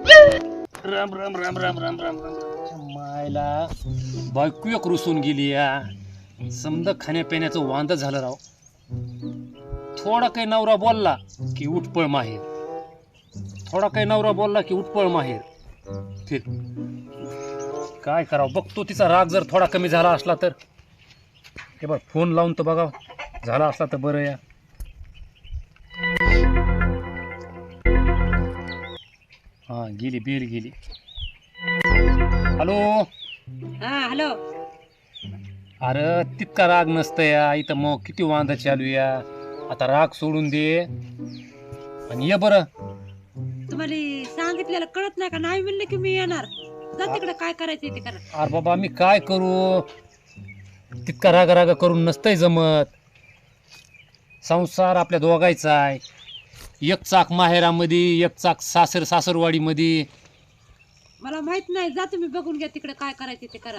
राम राम राम राम राम राम राम मायला बायको एक रुसून गेली या. समजा खाण्यापिण्याचं वांद झालं राव. थोडा काही नवरा बोलला की उठपळ माहेर, थोडा काही नवरा बोलला की उठपळ माहेर. ठीक, काय करावं बघतो. तिचा राग जर थोडा कमी झाला असला तर हे बघ फोन लावून तर बघा, झाला असला तर बरं या. हा गेली बेल गेली. हॅलो. हा हॅलो. अरे तितका राग नसतं या इथं, मग किती वांदा चालू या. आता राग सोडून दे आणि ये बरं. तुम्हाला सांगितलेलं कळत नाही का? नाही म्हणलं की मी येणार. जा तिकडे, काय करायचं ते करा. अरे बाबा मी काय करू, तितका राग राग करून नसतंय जमत. संसार आपल्या दोघायचा आहे. एक चाक माहेरामध्ये, एक चाक सासरवाडीमध्ये. मला माहित नाही, जा तुम्ही बघून घ्या तिकडे काय करायचं ते करा.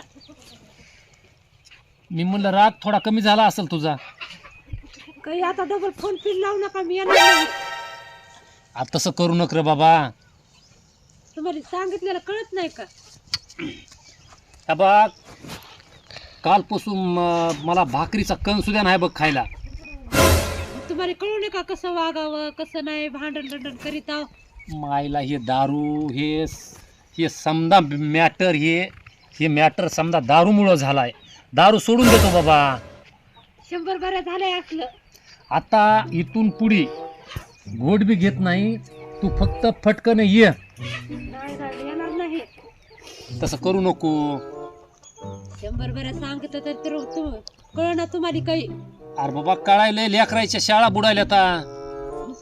मी म्हणलं राग थोडा कमी झाला असेल तुझा. काही आता डबल फोन पिन लावू नका, मी येणार नाही. आता तसं करू नका रे बाबा. तुम्हाला सांगितलेलं कळत नाही का? हा बघ, कालपासून मला भाकरीचा कण सुद्धा नाही बघ खायला. तुम्हाला कळू नये का कसं वागावं कसं नाही? भांडण करीत आहो. मायला हे दारू हे समजा मॅटर, हे मॅटर समजा दारूमुळं झालाय. दारू सोडून देतो बाबा. 100 बऱ्या झालंय असलं. आता इथून पुढे गोड बी घेत नाही. तू फक्त फटकन ये. नाही येणार नाही. तसं करू नको. 100 बऱ्या सांगितलं तर कळ ना तुम्हाला काही. अरे बाबा कळायलंय, लेकरायच्या शाळा बुडायला. आता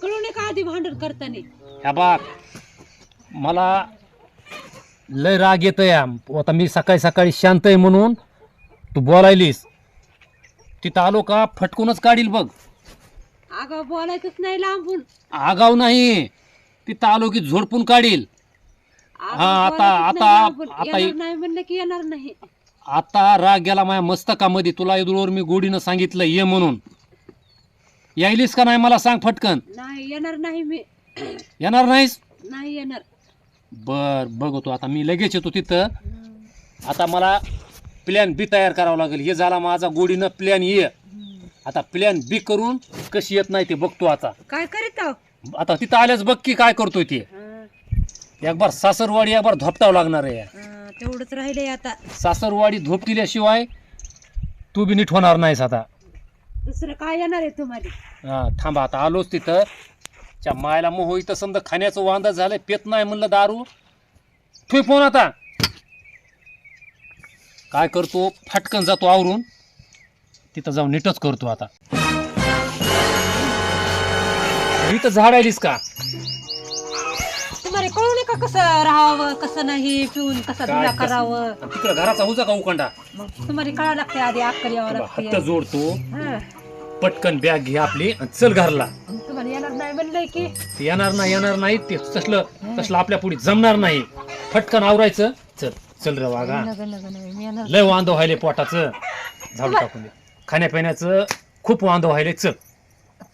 कळू नये का आधी भांडण करताना? ह्या बाग मला लय राग येतो या. आता मी सकाळी सकाळी शांत आहे म्हणून तू बोलायलीस, तिथं आलो का फटकूनच काढील बघ. अगं बोलायचंच नाही लांबून. आगाव नाही, तिथं आलो की झोडपून काढील. हा आता नाही म्हणलं की येणार नाही. आता राग गेला माझ्या मस्तकामध्ये. तुला इथवर मी गोडीनं सांगितलं ये म्हणून. यायलीस का नाही मला सांग फटकन. नाही येणार नाही मी. येणार नाहीस? नाही येणार. बर बघतो आता मी लगेच येतो तिथं. आता मला प्लॅन बी तयार करावा लागेल. हे झाला माझा गोडीनं प्लॅन ए. आता प्लॅन बी करून कशी येत नाही ते बघतो आता. काय करीत आहो? आता तिथं आल्यास बघ की काय करतोय ते. एक बार सासरवाडी एक बार धोपटावं लागणार आहे. तेवढंच राहिलंय आता. सासरवाडी धोप दिल्याशिवाय तू बी नीट होणार नाहीस आता. दुसरं काय येणार आहे तुम्हाला? हा थांबा, आता आलोच तिथं. च्या मायला मोह इथं समजा खाण्याचं वांदा झालंय. पेत नाही म्हणलं दारू. ठेव फोन आता. काय करतो, फटकन जातो आवरून तिथं जाऊन नीटच करतो आता. इथं झाडायलीस का? तुम्हाला कळू नये का कसं राहावं कसं नाही, पिऊन कसं धुला करावं? तिकडं घराचा हुजा का उकांडा? मग तुम्हाला कळावं लागते आधी, अक्कल यावं हात लागते. जोडतो, हा. पटकन बॅग घे आपली आणि चल घरला. मग तुम्हाला येणार नाही म्हणलंय की. ते येणार नाही ते तसलं आपल्या पुढे जमणार नाही. फटकन आवरायचं. चल चल रे वागा. मी येणार. लय वांदो व्हायले पोटाचं. झाडू टाकून दे. खाण्यापिण्याचं खूप वांदो व्हायले. चल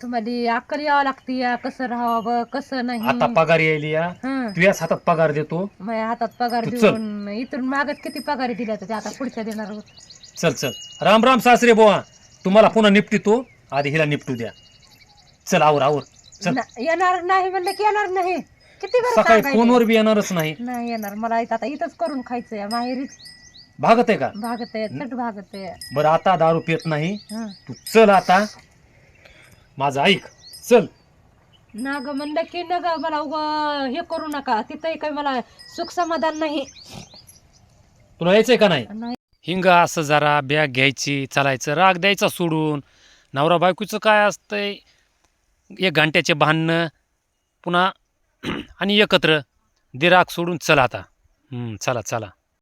तुम्हाला अक्कल यावं लागते, कसं राहावं कसं नाही. आता पगार यायली या. हं. तुझ्याच हातात पगार देतो. माझ्या हातात पगार तू चल. देऊन इथून मागत किती पगार दिल्या तर आता पुढच्या देणार आहोत. चल चल. राम राम सासरे बुवा. तुम्हाला पुन्हा निपटितो, आधी हिला निपटू द्या. चल आवर चल. येणार नाही म्हणलं की येणार नाही. किती बरं सकाळी सांगायचं? फोनवर बी येणारच नाही. नाही येणार. मला आता इथंच करून खायचंय. माहेरीच भागत आहे का? भागत आहे, चट भागत आहे. बरं आता दारू पित नाही हं. तू. चल आता माझं ऐक. चल. नाग म्हणलं की नग मला हे करू नका. तिथं काही मला सुख समाधान नाही. तुला यायचंय का नाही? नाही. हिंग असं जरा बॅग घ्यायची चालायचं. राग द्यायचा सोडून. नवरा बायकोचं काय असतंय, 1 घंट्याचे भांडणं पुन्हा आणि एकत्र. दे राग सोडून चला आता. चला चला.